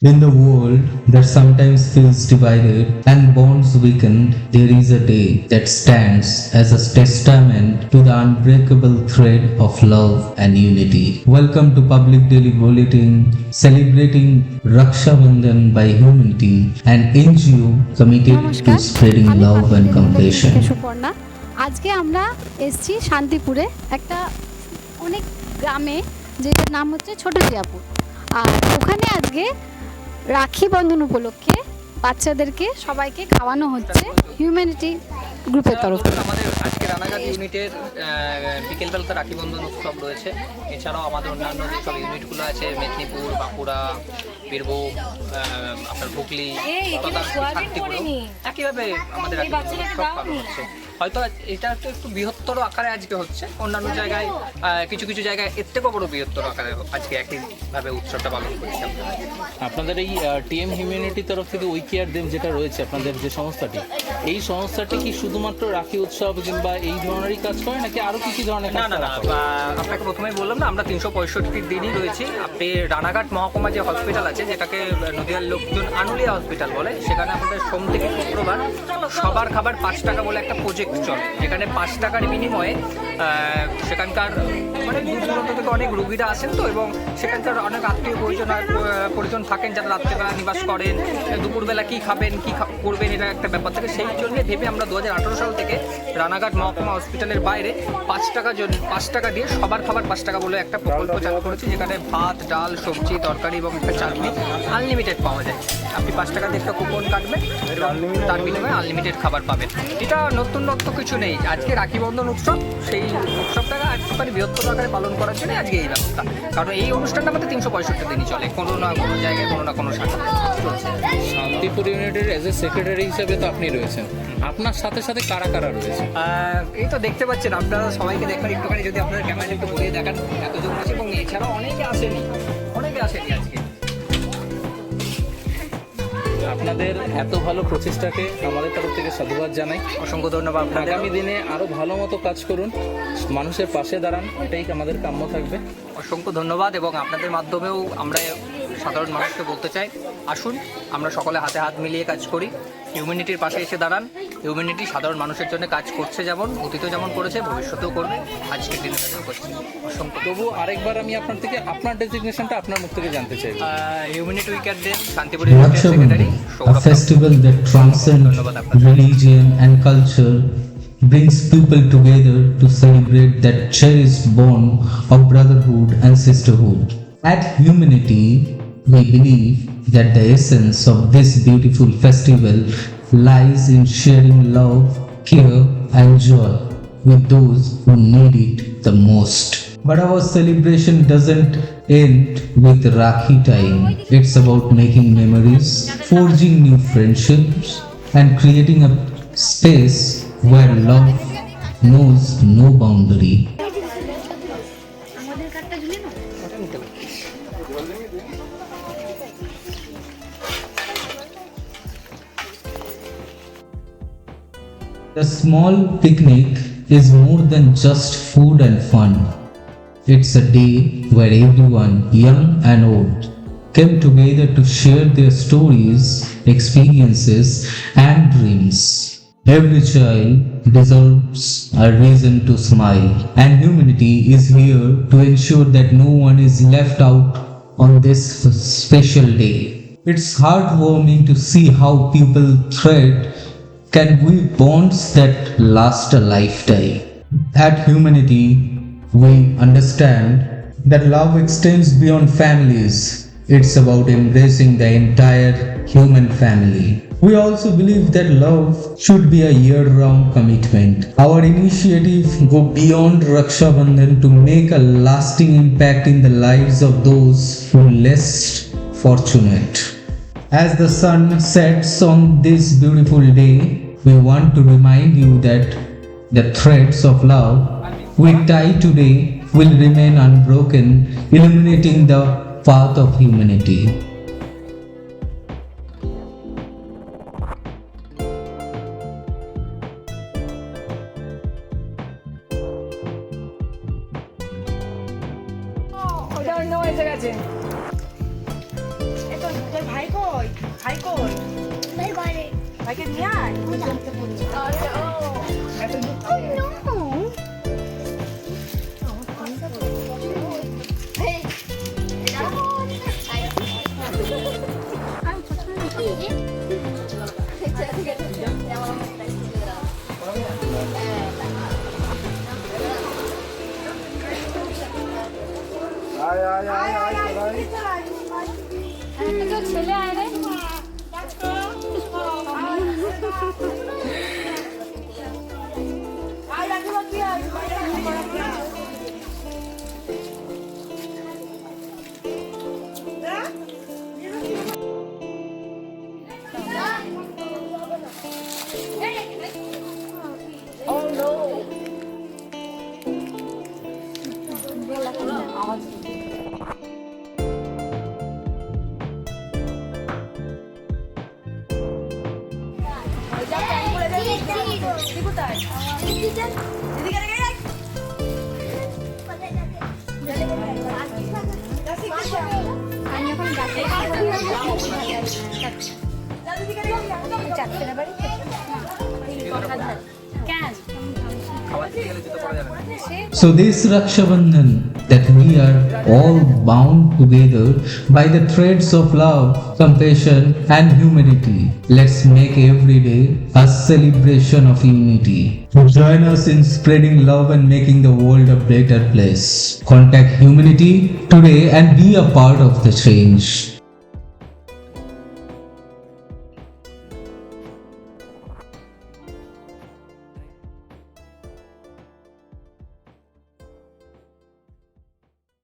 In the world that sometimes feels divided and bonds weakened, there is a day that stands as a testament to the unbreakable thread of love and unity. Welcome to Public Daily Bulletin, celebrating Raksha Bandhan by Humanity, an NGO committed to spreading love and compassion. আজকে আমরা এসেছি শান্তিপুরে একটা অনেক গ্রামে, যেটার নাম হচ্ছে ছোট জিয়াপুর। আর ওখানে আজকে রাখি বন্ধন উপলক্ষে বাচ্চাদেরকে সবাইকে খাওয়ানো হচ্ছে হিউম্যানিটি গ্রুপের তরফ থেকে। আমাদের আজকে রানাঘাট ইউনিটের বিকেলবেলাতে রাখি বন্ধন উৎসব রয়েছে। এছাড়াও আমাদের অন্যান্য যেসব ইউনিটগুলো আছে মেদিনীপুর, বাঁকুড়া, বীরভূম, আপনার হুগলি, শান্তিপুর, একইভাবে আমাদের রাখি বন্ধন উৎসব পালন হচ্ছে। হয়তো এটা একটু বৃহত্তর আকারে আজকে হচ্ছে, অন্যান্য জায়গায় কিছু কিছু জায়গায় এর থেকেও বড় বৃহত্তর আকারে আজকে একইভাবে উৎসবটা পালন করছে। আপনাদের এই টিএম হিউম্যানিটি তরফ থেকে উই কেয়ার দেম যেটা রয়েছে আপনাদের যে সংস্থাটি, এই সংস্থাটি কি শুধুমাত্র রাখি উৎসব কিংবা এই ধরনেরই কাজ করে নাকি আরও কিছু ধরনের? না, আপনাকে প্রথমেই বললাম না, আমরা 365 দিনই রয়েছি। আপনি রানাঘাট মহকুমা যে হসপিটাল আছে, যেটাকে নদীয়ার লোকজন আনুলিয়া হসপিটাল বলে, সেখানে আমাদের সোম থেকে শুক্রবার সবার খাবার 5 টাকা বলে একটা প্রজেক্ট চলে, যেখানে 5 টাকার বিনিময়ে সেখানকার মানে দূর দূরান্ত থেকে অনেক রোগীরা আসেন তো, এবং সেখানকার অনেক আত্মীয় পরিজন থাকেন যারা রাত্রেবেলা নিবাস করেন, দুপুরবেলা কী খাবেন কী করবেন এটা একটা ব্যাপার থাকে। সেই জন্য ভেবে আমরা 2018 সাল থেকে রানাঘাট মহকুমা হসপিটালের বাইরে 5 টাকা দিয়ে সবার খাবার 5 টাকা বলে একটা প্রকল্প চালু করেছি, যেখানে ভাত, ডাল, সবজি, তরকারি এবং একটা চাটনি আনলিমিটেড পাওয়া যায়। আপনি 5 টাকা দিয়ে একটা কুপন কাটবেন এবং তার বিনিময়ে আনলিমিটেড খাবার পাবেন। এটা নতুনত্ব কিছু নেই। আজকে রাখি বন্ধন উৎসব, সেই উৎসবটাকে একটুখানি বৃহত্তর আকারে পালন করার জন্য আজকে এই ব্যবস্থা। কারণ এই অনুষ্ঠানটা আমাদের 365 দিনই চলে, কোনো না কোনো জায়গায় কোনো না কোনো শাখা চলছে। শান্তিপুর ইউনিটের এজ এ সেক্রেটারি হিসেবে তো আপনি রয়েছেন, আপনার সাথে সাথে কারা কারা রয়েছে? এই তো দেখতে পাচ্ছেন, আপনারা সবাইকে দেখবেন একটুখানি, যদি আপনাদের ক্যামেরা একটু ঘুরিয়ে দেখান, এতজন আছে এবং এছাড়াও অনেকে আসেনি আজকে। আপনাদের এত ভালো প্রচেষ্টাকে আমাদের তরফ থেকে সাধুবাদ জানাই, অসংখ্য ধন্যবাদ। আগামী দিনে আরও ভালো মতো কাজ করুন, মানুষের পাশে দাঁড়ান, এটাই আমাদের কাম্য থাকবে। অসংখ্য ধন্যবাদ। এবং আপনাদের মাধ্যমেও আমরা সাধারণ মানুষকে বলতে চাই, আসুন আমরা সকলে হাতে হাত মিলিয়ে কাজ করি, হিউম্যানিটির পাশে এসে দাঁড়ান। হিউম্যানিটি সাধারণ মানুষের জন্য কাজ করছে, যেমন অতীতে যেমন করেছে ভবিষ্যতেও করবে, আজকের দিনে করছে। অসংখ্য। তবু আরেকবার আমি আপনার থেকে আপনার ডেজিগনেশনটা আপনার মুখ থেকে জানতে চাই। হিউম্যানিটি উইকের ডে, শান্তিপুর ইউনিটের secretary, a festival that transcends religion and culture, brings people together to celebrate that cherished bond of brotherhood and sisterhood. At Humanity, we believe that the essence of this beautiful festival lies in sharing love, care, and joy with those who need it the most. But our celebration doesn't end with Rakhi time. It's about making memories, forging new friendships, and creating a space where love knows no boundary. The small picnic is more than just food and fun. It's a day where everyone, young and old, came together to share their stories, experiences, and dreams. Every child deserves a reason to smile, and Humanity is here to ensure that no one is left out on this special day. It's heartwarming to see how people thread can weave bonds that last a lifetime. At Humanity, we understand that love extends beyond families. It's about embracing the entire human family. We also believe that love should be a year-round commitment. Our initiative go beyond Raksha Bandhan to make a lasting impact in the lives of those who less fortunate. As the sun sets on this beautiful day, we want to remind you that the threads of love we tie today will remain unbroken, illuminating the path of humanity. ওটা অন্য হয়ে গেছে। এই তো ভাই ছেলে আয় রে So this Raksha Bandhan that we are all bound together by the threads of love, compassion and humanity. Let's make every day a celebration of unity. Join us in spreading love and making the world a better place. Contact Humanity today and be a part of the change.